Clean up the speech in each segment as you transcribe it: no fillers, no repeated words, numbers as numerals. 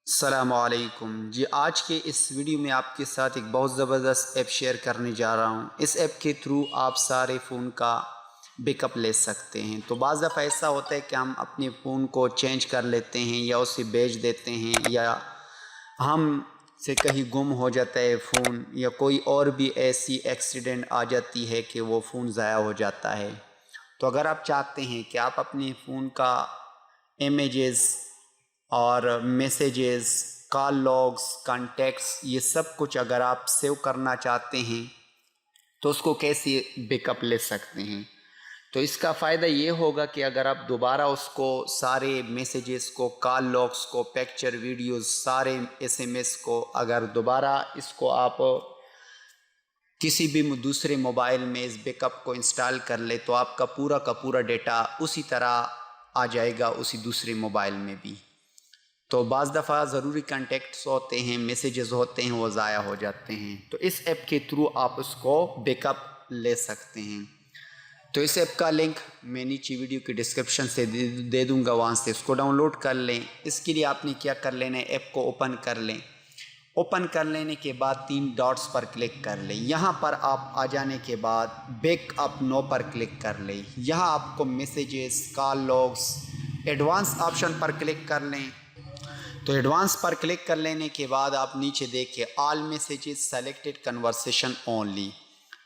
السلام علیکم جی، آج کے اس ویڈیو میں آپ کے ساتھ ایک بہت زبردست ایپ شیئر کرنے جا رہا ہوں۔ اس ایپ کے تھرو آپ سارے فون کا بیک اپ لے سکتے ہیں۔ تو بعض دفعہ ایسا ہوتا ہے کہ ہم اپنے فون کو چینج کر لیتے ہیں یا اسے بیچ دیتے ہیں، یا ہم سے کہیں گم ہو جاتا ہے فون، یا کوئی اور بھی ایسی ایکسیڈنٹ آ جاتی ہے کہ وہ فون ضائع ہو جاتا ہے۔ تو اگر آپ چاہتے ہیں کہ آپ اپنے فون کا امیجز اور میسیجز، کال لاگز، کانٹیکٹس، یہ سب کچھ اگر آپ سیو کرنا چاہتے ہیں تو اس کو کیسے بیک اپ لے سکتے ہیں؟ تو اس کا فائدہ یہ ہوگا کہ اگر آپ دوبارہ اس کو سارے میسیجز کو، کال لاگز کو، پکچر، ویڈیوز، سارے SMS کو اگر دوبارہ اس کو آپ کسی بھی دوسرے موبائل میں اس بیک اپ کو انسٹال کر لے تو آپ کا پورا ڈیٹا اسی طرح آ جائے گا اسی دوسرے موبائل میں بھی۔ تو بعض دفعہ ضروری کانٹیکٹس ہوتے ہیں، میسیجز ہوتے ہیں، وہ ضائع ہو جاتے ہیں۔ تو اس ایپ کے تھرو آپ اس کو بیک اپ لے سکتے ہیں۔ تو اس ایپ کا لنک میں نیچے ویڈیو کی ڈسکرپشن سے دے دوں گا، وہاں سے اس کو ڈاؤن لوڈ کر لیں۔ اس کے لیے آپ نے کیا کر لینا ہے، ایپ کو اوپن کر لیں۔ اوپن کر لینے کے بعد 3 ڈاٹس پر کلک کر لیں۔ یہاں پر آپ آ جانے کے بعد بیک اپ نو پر کلک کر لیں۔ یہاں آپ کو میسیجز، کال لاگز، ایڈوانس آپشن پر کلک کر لیں۔ تو ایڈوانس پر کلک کر لینے کے بعد آپ نیچے دیکھیں آل میسیجز سیلیکٹڈ کنورسیشن اونلی،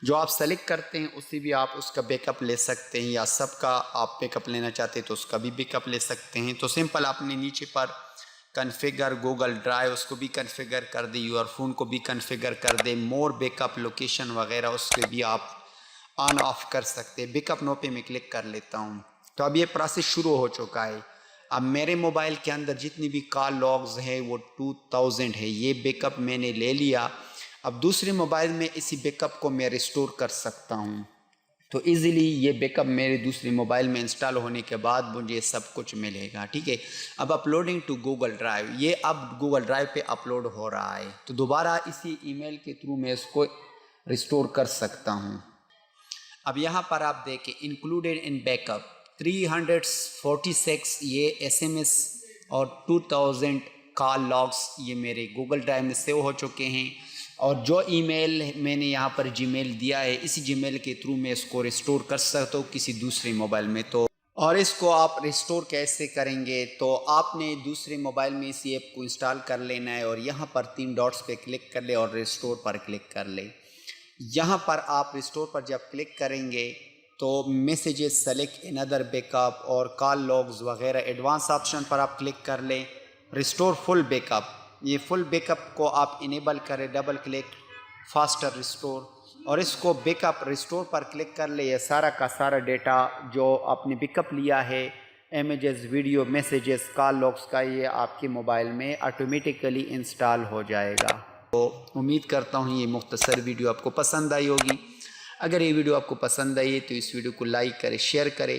جو آپ سیلیکٹ کرتے ہیں اسی بھی آپ اس کا بیک اپ لے سکتے ہیں، یا سب کا آپ بیک اپ لینا چاہتے ہیں تو اس کا بھی بیک اپ لے سکتے ہیں۔ تو سمپل آپ نے نیچے پر کنفیگر گوگل ڈرائیو، اس کو بھی کنفیگر کر دیں، یور فون کو بھی کنفیگر کر دیں، مور بیک اپ لوکیشن وغیرہ اس کے بھی آپ آن آف کر سکتے ہیں۔ بیک اپ نو پہ میں کلک کر لیتا ہوں۔ تو اب یہ پروسیس شروع ہو چکا ہے۔ اب میرے موبائل کے اندر جتنی بھی کال لاگز ہے وہ 2000 ہے، یہ بیک اپ میں نے لے لیا۔ اب دوسرے موبائل میں اسی بیک اپ کو میں ریسٹور کر سکتا ہوں۔ تو ایزیلی یہ بیک اپ میرے دوسرے موبائل میں انسٹال ہونے کے بعد مجھے سب کچھ ملے گا، ٹھیک ہے۔ اب اپلوڈنگ ٹو گوگل ڈرائیو، یہ اب گوگل ڈرائیو پہ اپلوڈ ہو رہا ہے۔ تو دوبارہ اسی ای میل کے تھرو میں اس کو ریسٹور کر سکتا ہوں۔ اب یہاں پر آپ دیکھیں انکلوڈیڈ ان بیک اپ 346 یہ SMS اور 2000 کال لاگز یہ میرے گوگل ڈرائیو میں سیو ہو چکے ہیں، اور جو ای میل میں نے یہاں پر جی میل دیا ہے اسی جی میل کے تھرو میں اس کو ریسٹور کر سکتا ہوں کسی دوسرے موبائل میں۔ تو اور اس کو آپ ریسٹور کیسے کریں گے؟ تو آپ نے دوسرے موبائل میں اسی ایپ کو انسٹال کر لینا ہے، اور یہاں پر 3 ڈاٹس پہ کلک کر لیں اور ریسٹور پر کلک کر لیں۔ یہاں پر آپ ریسٹور پر جب کلک کریں گے تو messages select another back up اور کال لاگز وغیرہ ایڈوانس آپشن پر آپ کلک کر لیں۔ ریسٹور فل بیک اپ، یہ فل بیک اپ کو آپ انیبل کریں، ڈبل کلک فاسٹر ریسٹور، اور اس کو بیک اپ ریسٹور پر کلک کر لیں۔ یہ سارا کا سارا ڈیٹا جو آپ نے بیک اپ لیا ہے، امیجز، ویڈیو، میسیجز، کال لاگز کا، یہ آپ کے موبائل میں آٹومیٹیکلی انسٹال ہو جائے گا۔ تو امید کرتا ہوں یہ مختصر ویڈیو آپ کو پسند آئی ہوگی۔ اگر یہ ویڈیو آپ کو پسند آئی ہے تو اس ویڈیو کو لائک کریں، شیئر کریں،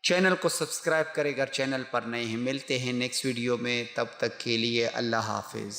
چینل کو سبسکرائب کریں اگر چینل پر نئے ہیں۔ ملتے ہیں نیکسٹ ویڈیو میں، تب تک کے لیے اللہ حافظ۔